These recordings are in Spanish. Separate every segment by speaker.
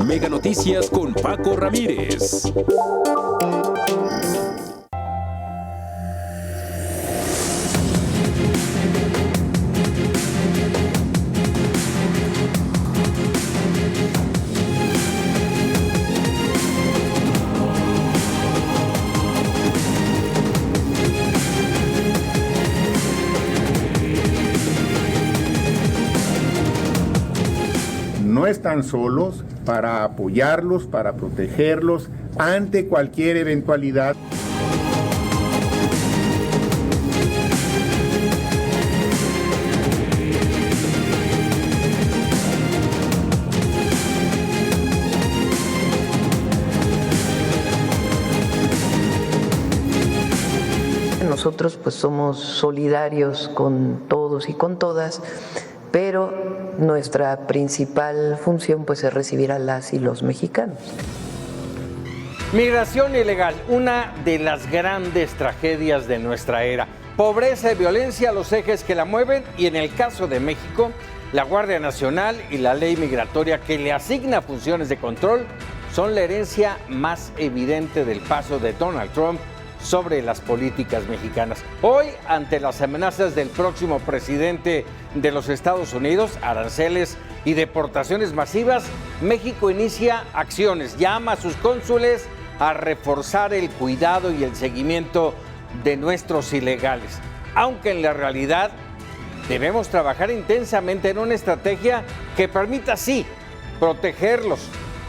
Speaker 1: Mega Noticias con Paco Ramírez.
Speaker 2: No están solos, para apoyarlos, para protegerlos ante cualquier eventualidad.
Speaker 3: Nosotros pues somos solidarios con todos y con todas, pero nuestra principal función pues es recibir a las y los mexicanos.
Speaker 4: Migración ilegal, una de las grandes tragedias de nuestra era. Pobreza y violencia, los ejes que la mueven, y en el caso de México, la Guardia Nacional y la ley migratoria que le asigna funciones de control son la herencia más evidente del paso de Donald Trump sobre las políticas mexicanas. Hoy, ante las amenazas del próximo presidente de los Estados Unidos, aranceles y deportaciones masivas, México inicia acciones, llama a sus cónsules a reforzar el cuidado y el seguimiento de nuestros ilegales. Aunque en la realidad debemos trabajar intensamente en una estrategia que permita, sí, protegerlos,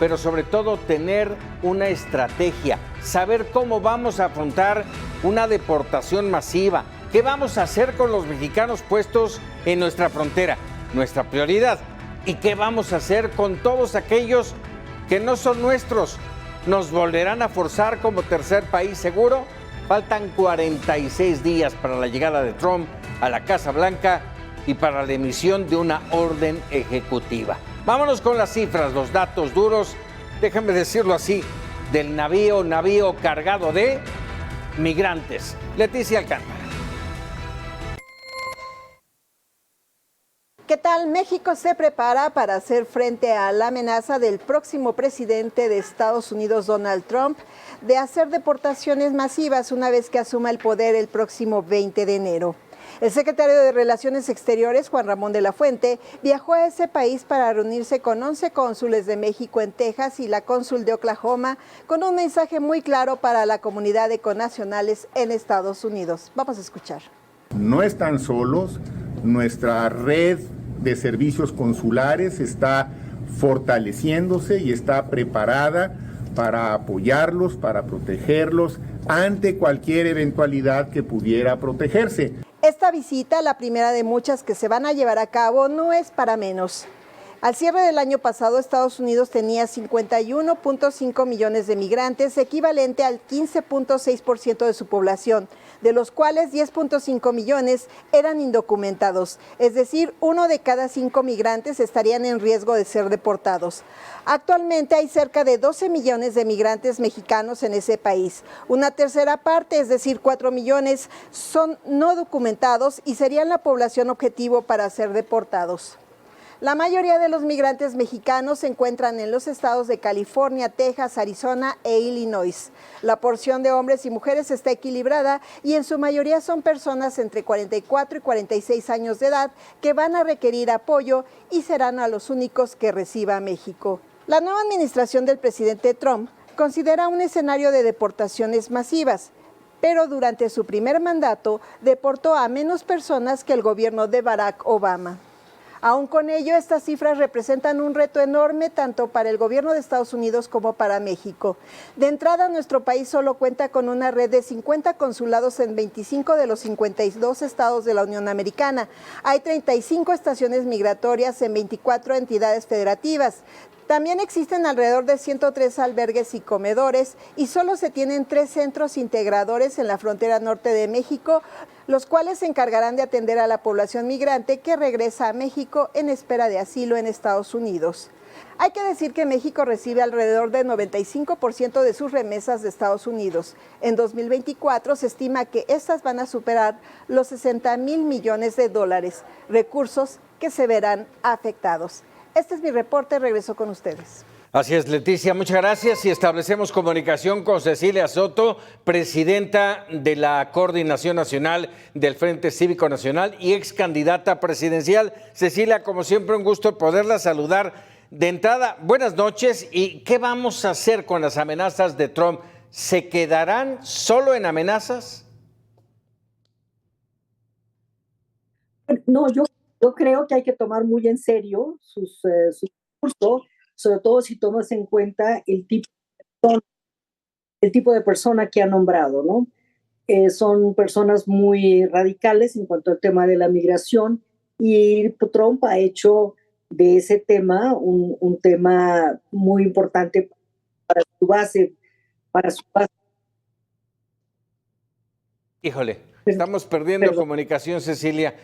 Speaker 4: pero sobre todo tener una estrategia, saber cómo vamos a afrontar una deportación masiva, qué vamos a hacer con los mexicanos puestos en nuestra frontera, nuestra prioridad, y qué vamos a hacer con todos aquellos que no son nuestros. ¿Nos volverán a forzar como tercer país seguro? Faltan 46 días para la llegada de Trump a la Casa Blanca y para la emisión de una orden ejecutiva. Vámonos con las cifras, los datos duros, déjenme decirlo así, del navío cargado de migrantes. Leticia Alcántara.
Speaker 5: ¿Qué tal? México se prepara para hacer frente a la amenaza del próximo presidente de Estados Unidos, Donald Trump, de hacer deportaciones masivas una vez que asuma el poder el próximo 20 de enero. El secretario de Relaciones Exteriores, Juan Ramón de la Fuente, viajó a ese país para reunirse con 11 cónsules de México en Texas y la cónsul de Oklahoma, con un mensaje muy claro para la comunidad de connacionales en Estados Unidos. Vamos a escuchar.
Speaker 2: No están solos, nuestra red de servicios consulares está fortaleciéndose y está preparada para apoyarlos, para protegerlos ante cualquier eventualidad que pudiera protegerse.
Speaker 5: Esta visita, la primera de muchas que se van a llevar a cabo, no es para menos. Al cierre del año pasado, Estados Unidos tenía 51.5 millones de migrantes, equivalente al 15.6% de su población, de los cuales 10.5 millones eran indocumentados, es decir, 1 de cada 5 migrantes estarían en riesgo de ser deportados. Actualmente hay cerca de 12 millones de migrantes mexicanos en ese país. Una tercera parte, es decir, 4 millones, son no documentados y serían la población objetivo para ser deportados. La mayoría de los migrantes mexicanos se encuentran en los estados de California, Texas, Arizona e Illinois. La porción de hombres y mujeres está equilibrada y en su mayoría son personas entre 44 y 46 años de edad que van a requerir apoyo y serán a los únicos que reciba México. La nueva administración del presidente Trump considera un escenario de deportaciones masivas, pero durante su primer mandato deportó a menos personas que el gobierno de Barack Obama. Aún con ello, estas cifras representan un reto enorme tanto para el gobierno de Estados Unidos como para México. De entrada, nuestro país solo cuenta con una red de 50 consulados en 25 de los 52 estados de la Unión Americana. Hay 35 estaciones migratorias en 24 entidades federativas. También existen alrededor de 103 albergues y comedores y solo se tienen 3 centros integradores en la frontera norte de México, los cuales se encargarán de atender a la población migrante que regresa a México en espera de asilo en Estados Unidos. Hay que decir que México recibe alrededor del 95% de sus remesas de Estados Unidos. En 2024 se estima que estas van a superar los 60,000 millones de dólares, recursos que se verán afectados. Este es mi reporte, regreso con ustedes.
Speaker 4: Así es, Leticia, muchas gracias y establecemos comunicación con Cecilia Soto, presidenta de la Coordinación Nacional del Frente Cívico Nacional y ex candidata presidencial. Cecilia, como siempre, un gusto poderla saludar. De entrada, buenas noches. ¿Y qué vamos a hacer con las amenazas de Trump? ¿Se quedarán solo en amenazas?
Speaker 6: No, yo creo que hay que tomar muy en serio su discurso, sobre todo si tomas en cuenta el tipo de persona que ha nombrado, ¿no? Son personas muy radicales en cuanto al tema de la migración y Trump ha hecho de ese tema un tema muy importante para su base.
Speaker 4: Híjole, estamos perdiendo comunicación, Cecilia.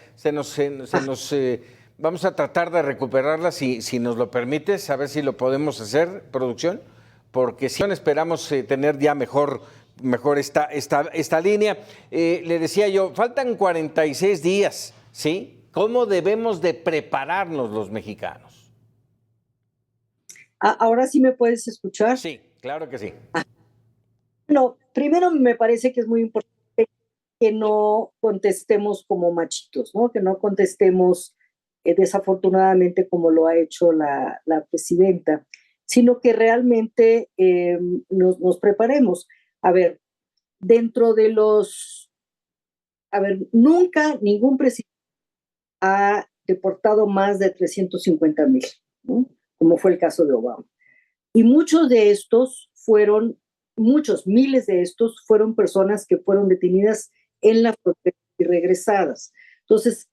Speaker 4: Vamos a tratar de recuperarla si nos lo permites, a ver si lo podemos hacer, producción, porque si no esperamos tener ya mejor esta línea. Le decía yo, faltan 46 días, ¿sí? ¿Cómo debemos de prepararnos los mexicanos?
Speaker 6: ¿Ahora sí me puedes escuchar?
Speaker 4: Sí, claro que sí.
Speaker 6: No, primero me parece que es muy importante que no contestemos como machitos, ¿no? Que no contestemos desafortunadamente como lo ha hecho la presidenta, sino que realmente nos preparemos. A ver, nunca ningún presidente ha deportado más de 350,000, ¿no? Como fue el caso de Obama. Y muchos, miles de estos fueron personas que fueron detenidas en la frontera y regresadas. Entonces,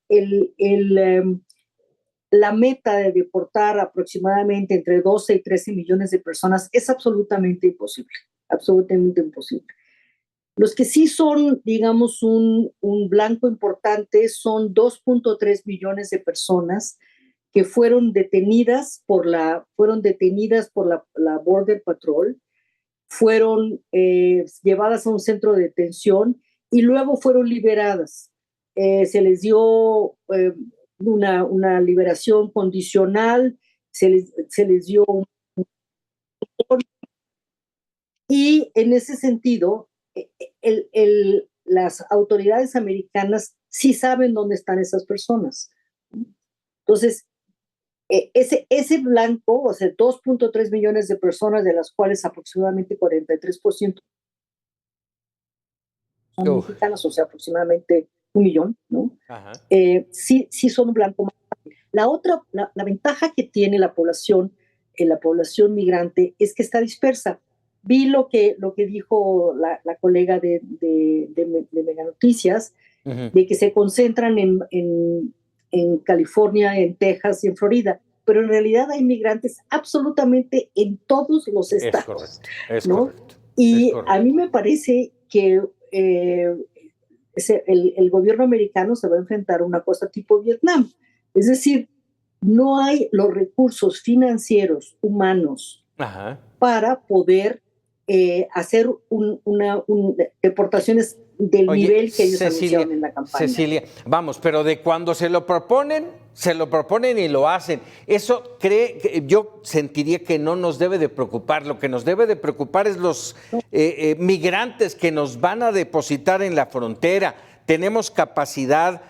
Speaker 6: la meta de deportar aproximadamente entre 12 y 13 millones de personas es absolutamente imposible, absolutamente imposible. Los que sí son, digamos, un blanco importante son 2.3 millones de personas que fueron detenidas por la Border Patrol, fueron llevadas a un centro de detención y luego fueron liberadas. Se les dio una liberación condicional, se les dio y en ese sentido las autoridades americanas sí saben dónde están esas personas. Entonces, ese blanco, o sea, 2.3 millones de personas, de las cuales aproximadamente 43% son mexicanas, o sea, aproximadamente 1 millón, ¿no? Sí son un blanco. La ventaja que tiene la población migrante es que está dispersa. Vi lo que dijo la colega de Mega Noticias, de que se concentran en California, en Texas y en Florida, pero en realidad hay migrantes absolutamente en todos los estados.
Speaker 4: Es
Speaker 6: ¿no?
Speaker 4: correcto.
Speaker 6: Y a mí me parece que el gobierno americano se va a enfrentar a una cosa tipo Vietnam. Es decir, no hay los recursos financieros, humanos, para poder hacer deportaciones del nivel que ellos anunciaron en la campaña.
Speaker 4: Cecilia, vamos, pero de cuando se lo proponen y lo hacen. Eso yo sentiría que no nos debe de preocupar. Lo que nos debe de preocupar es los migrantes que nos van a depositar en la frontera. Tenemos capacidad,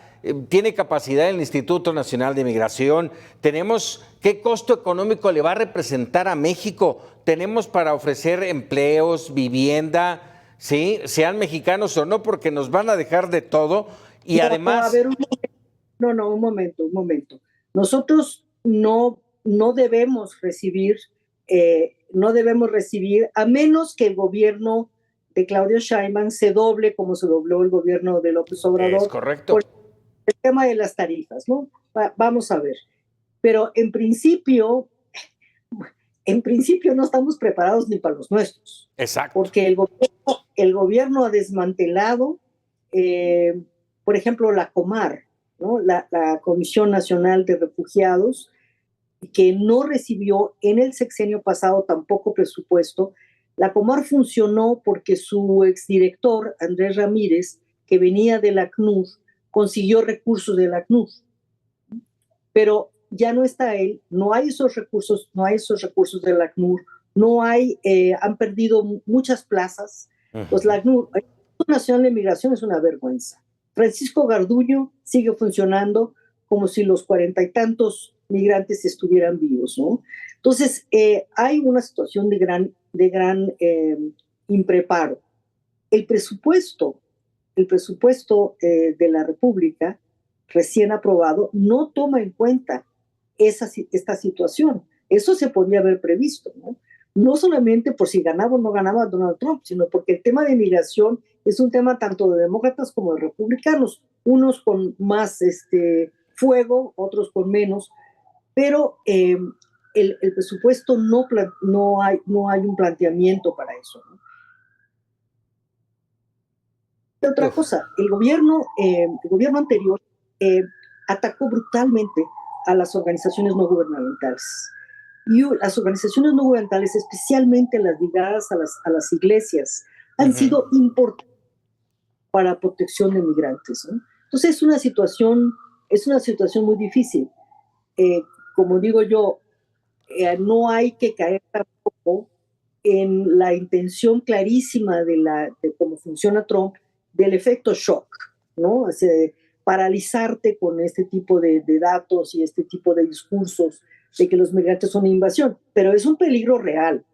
Speaker 4: tiene capacidad el Instituto Nacional de Migración. Tenemos, ¿qué costo económico le va a representar a México? Tenemos para ofrecer empleos, vivienda, ¿sí? Sean mexicanos o no, porque nos van a dejar de todo y además...
Speaker 6: un momento. Nosotros no debemos recibir, a menos que el gobierno de Claudia Sheinbaum se doble como se dobló el gobierno de López Obrador.
Speaker 4: Es correcto.
Speaker 6: Por el tema de las tarifas, ¿no? Vamos a ver. Pero en principio no estamos preparados ni para los nuestros.
Speaker 4: Exacto.
Speaker 6: Porque el gobierno ha desmantelado, por ejemplo, la Comar, ¿no? La Comisión Nacional de Refugiados, que no recibió en el sexenio pasado tampoco presupuesto. La Comar funcionó porque su exdirector, Andrés Ramírez, que venía de la ACNUR, consiguió recursos de la ACNUR. Pero ya no está él, no hay esos recursos del ACNUR, no hay, han perdido muchas plazas. Pues la ACNUR, el Instituto Nacional de Migración es una vergüenza. Francisco Garduño sigue funcionando como si los 40 y tantos migrantes estuvieran vivos, ¿no? Entonces, hay una situación de gran impreparo. El presupuesto de la República recién aprobado no toma en cuenta esta situación. Eso se podía haber previsto, ¿no? No solamente por si ganaba o no ganaba Donald Trump, sino porque el tema de migración es un tema tanto de demócratas como de republicanos, unos con más fuego, otros con menos, pero el presupuesto no hay un planteamiento para eso, ¿no? Otra cosa, el gobierno anterior atacó brutalmente a las organizaciones no gubernamentales. Y las organizaciones no gubernamentales, especialmente las ligadas a las iglesias, han sido importantes para protección de migrantes, ¿no? Entonces es una situación muy difícil. Como digo yo, no hay que caer tampoco en la intención clarísima de cómo funciona Trump, del efecto shock, ¿no? O sea, paralizarte con este tipo de datos y este tipo de discursos de que los migrantes son una invasión, pero es un peligro real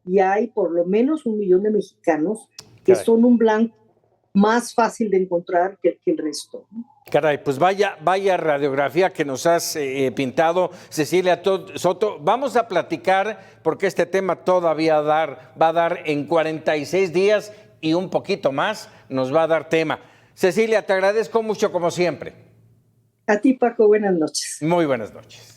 Speaker 6: y hay por lo menos 1 millón de mexicanos que son un blanco más fácil de encontrar que el resto, ¿no?
Speaker 4: Caray, pues vaya radiografía que nos has pintado, Cecilia Soto. Vamos a platicar porque este tema todavía va a dar en 46 días y un poquito más nos va a dar tema. Cecilia, te agradezco mucho como siempre.
Speaker 6: A ti, Paco, buenas noches.
Speaker 4: Muy buenas noches.